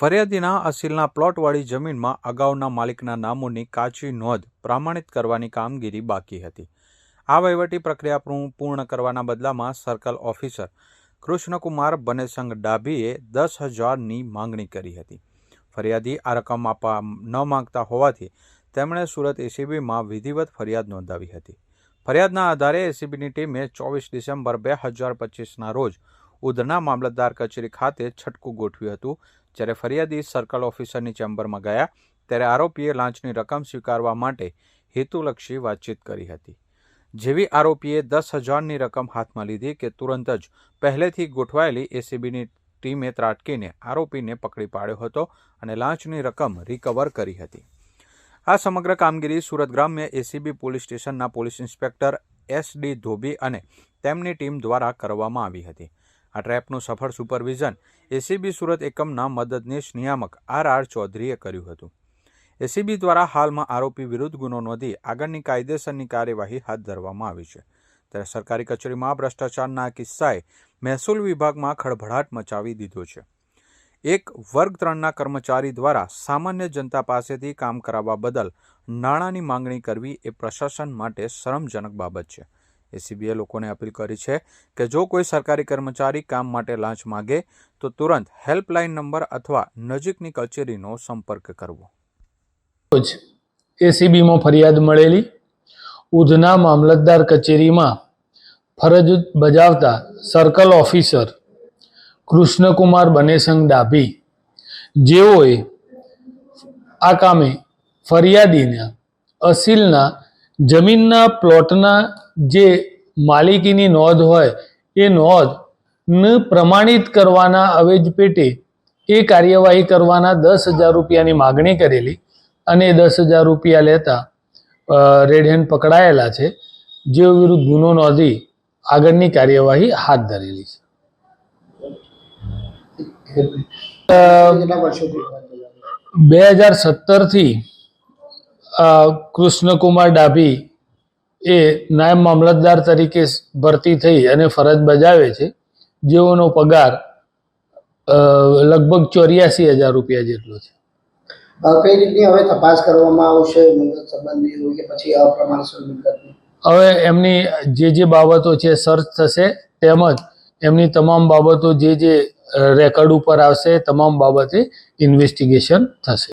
ફરિયાદીના અસીલના પ્લોટવાળી જમીનમાં અગાઉના માલિકના નામોની કાચી નોંધ પ્રમાણિત કરવાની કામગીરી બાકી હતી। આ વહીવટી પ્રક્રિયા પૂર્ણ કરવાના બદલામાં સર્કલ ઓફિસર કૃષ્ણકુમાર બનેસંગ ડાભીએ 10,000ની માંગણી કરી હતી। ફરિયાદી આ રકમ આપવા ન માંગતા હોવાથી તેમણે સુરત એસીબીમાં વિધિવત ફરિયાદ નોંધાવી હતી। ફરિયાદના આધારે એસીબીની ટીમે 24 ડિસેમ્બર 2025ના રોજ ઉધના મામલતદાર કચેરી ખાતે છટકું ગોઠવ્યું હતું। જ્યારે ફરિયાદી સર્કલ ઓફિસરની ચેમ્બરમાં ગયા ત્યારે આરોપીએ લાંચની રકમ સ્વીકારવા માટે હેતુલક્ષી વાતચીત કરી હતી। જેવી આરોપીએ 10,000ની રકમ હાથમાં લીધી કે તુરંત જ પહેલેથી ગોઠવાયેલી એસીબીની ટીમે ત્રાટકીને આરોપીને પકડી પાડ્યો હતો અને લાંચની રકમ રિકવર કરી હતી। આ સમગ્ર કામગીરી સુરત ગ્રામ્ય એસીબી પોલીસ સ્ટેશનના પોલીસ ઇન્સ્પેક્ટર SD ધોબી અને તેમની ટીમ દ્વારા કરવામાં આવી હતી। આ ટ્રેપનું સફળ સુપરવિઝન એસીબી સુરત એકમના મદદનીશ નિયામક RR ચૌધરીએ કર્યું હતું। એસીબી દ્વારા હાલમાં આરોપી વિરુદ્ધ ગુનો નોંધી આગળની કાયદેસરની કાર્યવાહી હાથ ધરવામાં આવી છે। ત્યારે સરકારી કચેરીમાં ભ્રષ્ટાચારના કિસ્સાએ મહેસૂલ વિભાગમાં ખળભળાટ મચાવી દીધો છે। એક વર્ગ 3ના કર્મચારી દ્વારા સામાન્ય જનતા પાસેથી કામ કરાવવા બદલ નાણાંની માંગણી કરવી એ પ્રશાસન માટે શરમજનક બાબત છે। એસીબીએ લોકોને અપીલ કરી છે કે જો કોઈ સરકારી કર્મચારી કામ માટે લાંચ માગે તો તુરંત હેલ્પલાઇન નંબર અથવા નજીકની કચેરીનો સંપર્ક કરવો। એસીબીમાં ફરિયાદ મળેલી ઉધના મામલતદાર કચેરીમાં ફરજ બજાવતા સર્કલ ઓફિસર કૃષ્ણકુમાર બનેસંગ ડાભી જેઓએ આ કામે ફરિયાદીના અસીલના જમીનના પ્લોટના જે માલિકીની નોંધ હોય એ નોંધને પ્રમાણિત કરવાના અવેજ પેટે એ કાર્યવાહી કરવાના 10,000 રૂપિયાની માગણી કરેલી અને 10,000 રૂપિયા લેતા રેડ હેન્ડ પકડાયેલા છે, જેઓ વિરુદ્ધ ગુનો નોંધી આગળની કાર્યવાહી હાથ ધરેલી છે। 2017થી કૃષ્ણકુમાર ડાભી એ નાયબ મામલતદાર તરીકે ભરતી થઈ અને ફરજ બજાવે છે, જેઓનો પગાર લગભગ 84,000 રૂપિયા જેટલો છે। કઈ રીતની હવે તપાસ કરવામાં આવશે સંબંધી હોય કે પછી અપ્રમાણસર મિલકતની? હવે એમની જે બાબતો છે સર્ચ થશે, તેમજ એમની તમામ બાબતો જે રેકર્ડ ઉપર આવશે તમામ બાબતે ઇન્વેસ્ટિગેશન થશે।